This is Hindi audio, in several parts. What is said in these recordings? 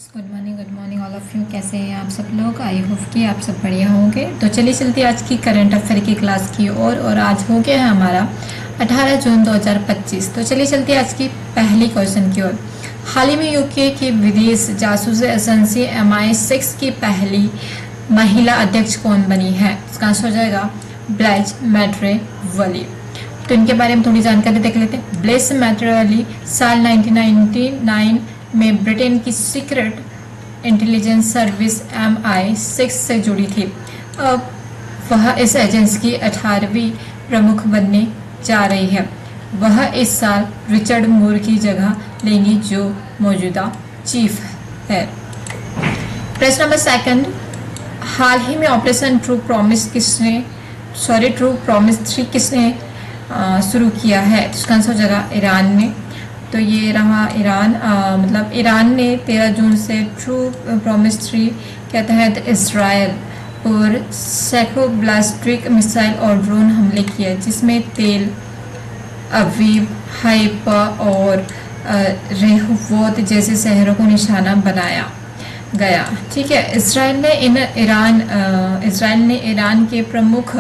Good morning all of you. कैसे हैं आप सब लोग? आई होप कि आप सब बढ़िया होंगे। तो चलिए चलते आज की करंट अफेयर की क्लास की और आज हो गया है हमारा 18 जून 2025। तो चलिए चलते आज की पहली क्वेश्चन की ओर। हाल ही में यूके की विदेश जासूसी एजेंसी MI6 की पहली महिला अध्यक्ष कौन बनी है? इसका आंसर हो जाएगा ब्लेज मैट्रेवली। तो इनके बारे में थोड़ी जानकारी देख लेते हैं। ब्लेज मैट्रेवली साल 1999 में ब्रिटेन की सीक्रेट इंटेलिजेंस सर्विस MI6 से जुड़ी थी। अब वह इस एजेंसी की 18वीं प्रमुख बनने जा रही है। वह इस साल रिचर्ड मूर की जगह लेंगी जो मौजूदा चीफ है। प्रश्न नंबर सेकंड, हाल ही में ऑपरेशन ट्रू प्रॉमिस 3 किसने शुरू किया है? इसका आंसर हो जाएगा ईरान ने। तो ये रहा ईरान, मतलब ईरान ने 13 जून से ट्रू प्रॉमिस 3 के तहत इसराइल पर सैकड़ों बैलिस्टिक मिसाइल और ड्रोन हमले किए, जिसमें तेल अवीव, हाइफा और रेहोवोत जैसे शहरों को निशाना बनाया गया। ठीक है। इसराइल ने ईरान के प्रमुख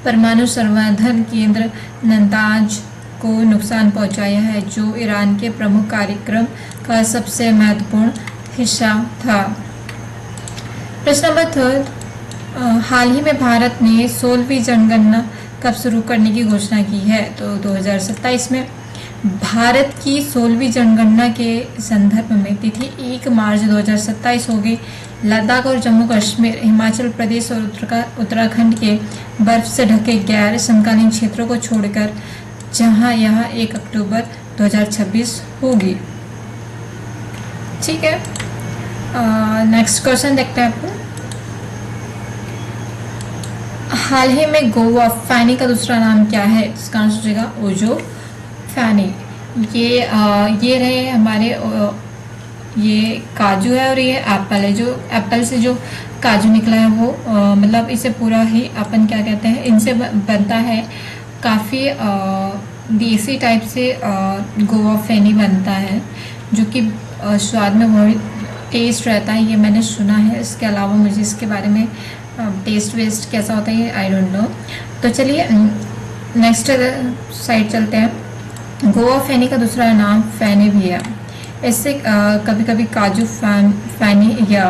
परमाणु संवर्धन केंद्र नतांज को नुकसान पहुंचाया है, जो ईरान के प्रमुख कार्यक्रम का सबसे महत्वपूर्ण हिस्सा था। प्रश्न नंबर थर्ड, हाल ही में भारत ने 16वीं जनगणना कब शुरू करने की घोषणा की है? तो 2027 में। भारत की 16वीं जनगणना के संदर्भ में तिथि 1 मार्च 2027 होगी। लद्दाख और जम्मू कश्मीर, हिमाचल प्रदेश और उत्तराखंड के बर्फ से ढके गैर समकालीन क्षेत्रों को छोड़कर, जहां यह 1 अक्टूबर 2026 होगी। ठीक है। नेक्स्ट क्वेश्चन देखते हैं आपको। हाल ही में गोवा फैनी का दूसरा नाम क्या है? इसका आंसर हो जाएगा ओजो फैनी। ये रहे हमारे ये काजू है और ये एप्पल है। जो एप्पल से जो काजू निकला है वो मतलब इसे पूरा ही अपन क्या कहते हैं, इनसे बनता है काफ़ी देसी टाइप से गोवा फैनी बनता है, जो कि स्वाद में बहुत टेस्ट रहता है, ये मैंने सुना है। इसके अलावा मुझे इसके बारे में टेस्ट वेस्ट कैसा होता है आई डोंट नो। तो चलिए नेक्स्ट साइड चलते हैं। गोवा फैनी का दूसरा नाम फैनी भी है। इससे कभी कभी काजू फैनी या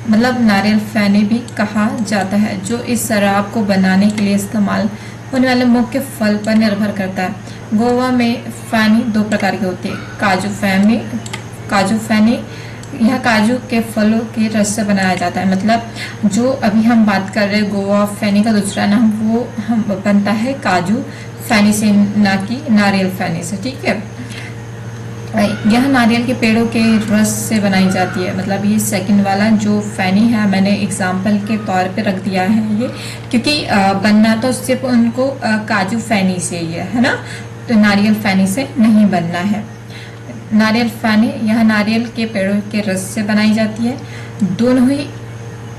मतलब नारियल फैनी भी कहा जाता है, जो इस शराब को बनाने के लिए इस्तेमाल होने वाले मुख्य फल पर निर्भर करता है। गोवा में फैनी 2 प्रकार के होते हैं, काजू फैनी यह काजू के फलों के रस से बनाया जाता है। मतलब जो अभी हम बात कर रहे हैं गोवा फैनी का दूसरा नाम, वो हम बनता है काजू फैनी से, ना कि नारियल फैनी से। ठीक है। यह नारियल के पेड़ों के रस से बनाई जाती है। मतलब ये सेकंड वाला जो फैनी है मैंने एग्जाम्पल के तौर पे रख दिया है ये, क्योंकि बनना तो सिर्फ उनको काजू फैनी से ही है ना, तो नारियल फैनी से नहीं बनना है। नारियल फैनी यह नारियल के पेड़ों के रस से बनाई जाती है। दोनों ही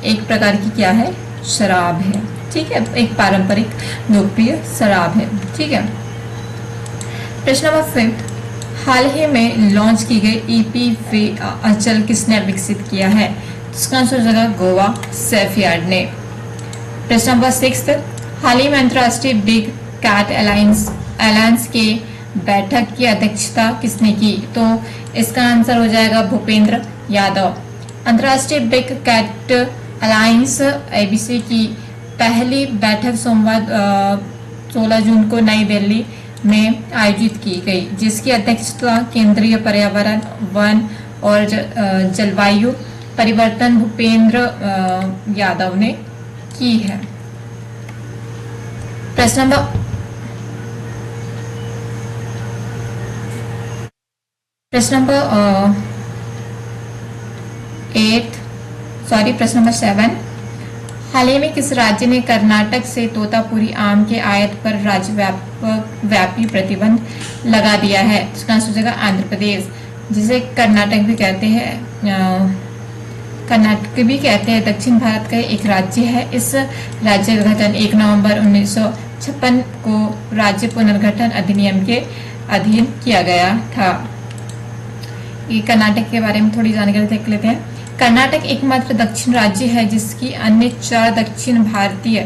एक प्रकार की क्या है, शराब है। ठीक है, एक पारंपरिक लोकप्रिय शराब है। ठीक है। प्रश्न नंबर 5, हाल ही में लॉन्च की गई EPV अचल किसने विकसित किया है? इसका आंसर हो जाएगा गोवा सेफयार्ड ने। प्रश्न नंबर 6, हाल ही में अंतर्राष्ट्रीय बिग कैट अलायंस के बैठक की अध्यक्षता किसने की? तो इसका आंसर हो जाएगा भूपेंद्र यादव। अंतर्राष्ट्रीय बिग कैट अलायंस ABC की पहली बैठक सोमवार 16 जून को नई दिल्ली में आयोजित की गई, जिसकी अध्यक्षता केंद्रीय पर्यावरण, वन और जलवायु परिवर्तन भूपेंद्र यादव ने की है। प्रश्न नंबर 7, हाल ही में किस राज्य ने कर्नाटक से तोतापुरी आम के आयात पर राज्यव्यापी प्रतिबंध लगा दिया है? इसका आंसर हो जाएगा आंध्र प्रदेश, जिसे कर्नाटक भी कहते हैं। दक्षिण भारत का एक राज्य है। इस राज्य का गठन 1 नवंबर 1956 को राज्य पुनर्गठन अधिनियम के अधीन किया गया था। ये कर्नाटक के बारे में थोड़ी जानकारी देख लेते हैं। कर्नाटक एकमात्र दक्षिण राज्य है जिसकी अन्य 4 दक्षिण भारतीय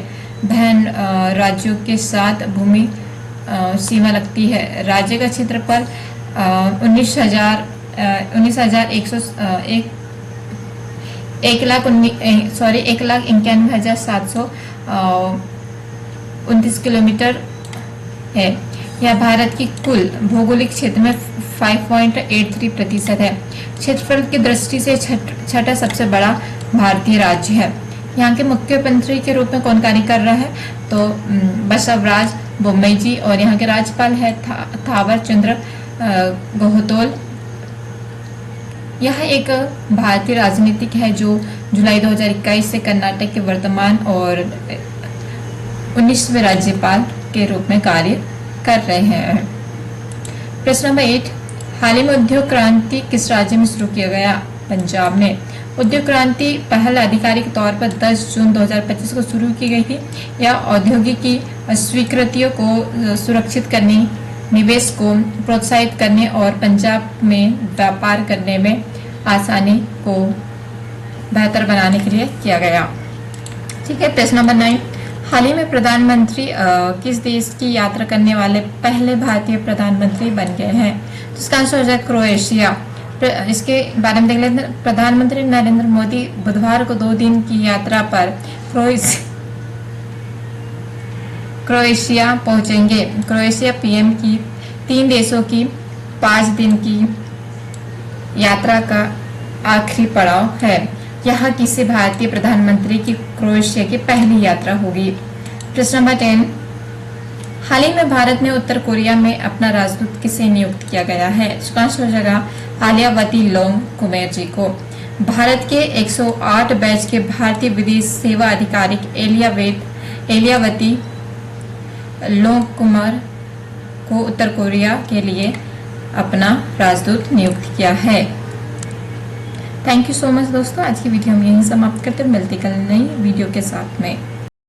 बहन राज्यों के साथ भूमि सीमा लगती है। राज्य का क्षेत्रफल 1,91,729 किलोमीटर है। यह भारत की कुल भौगोलिक क्षेत्र में 5.83% है। क्षेत्रफल की दृष्टि से छठा सबसे बड़ा भारतीय राज्य है। यहाँ के मुख्यमंत्री के रूप में कौन कार्य कर रहा है? तो बसवराज बोम्मई जी, और यहाँ के राज्यपाल है थावर चंद्र गहलोत। यह एक भारतीय राजनीतिक है जो जुलाई 2021 से कर्नाटक के वर्तमान और 19वें राज्यपाल के रूप में कार्य कर रहे हैं। प्रश्न नंबर 8, हाल ही में उद्योग क्रांति किस राज्य में शुरू किया गया? पंजाब में। उद्योग क्रांति पहल आधिकारिक तौर पर 10 जून 2025 को शुरू की गई थी। यह औद्योगिकी स्वीकृतियों को सुरक्षित करने, निवेश को प्रोत्साहित करने और पंजाब में व्यापार करने में आसानी को बेहतर बनाने के लिए किया गया। ठीक है। प्रश्न नंबर 9, हाल ही में प्रधानमंत्री किस देश की यात्रा करने वाले पहले भारतीय प्रधानमंत्री बन गए हैं? तो इसका आंसर हो जाए क्रोएशिया। इसके बारे में देख लेते हैं। प्रधानमंत्री नरेंद्र मोदी बुधवार को 2 दिन की यात्रा पर क्रोएशिया पहुंचेंगे। क्रोएशिया पीएम की 3 देशों की 5 दिन की यात्रा का आखिरी पड़ाव है। यह किसी भारतीय प्रधानमंत्री की क्रोएशिया की पहली यात्रा होगी। प्रश्न नंबर 10, हाल ही में भारत में उत्तर कोरिया में अपना राजदूत किसे नियुक्त किया गया है? इसका आंसर हो जाएगा आलियावती लोंगकुमेर जी को। भारत के 108 बैच के भारतीय विदेश सेवा अधिकारी एलियावती लोंगकुमेर को उत्तर कोरिया के लिए अपना राजदूत नियुक्त किया है। थैंक यू सो मच दोस्तों। आज की वीडियो हम यहीं समाप्त करते हैं। मिलते कल नई वीडियो के साथ में।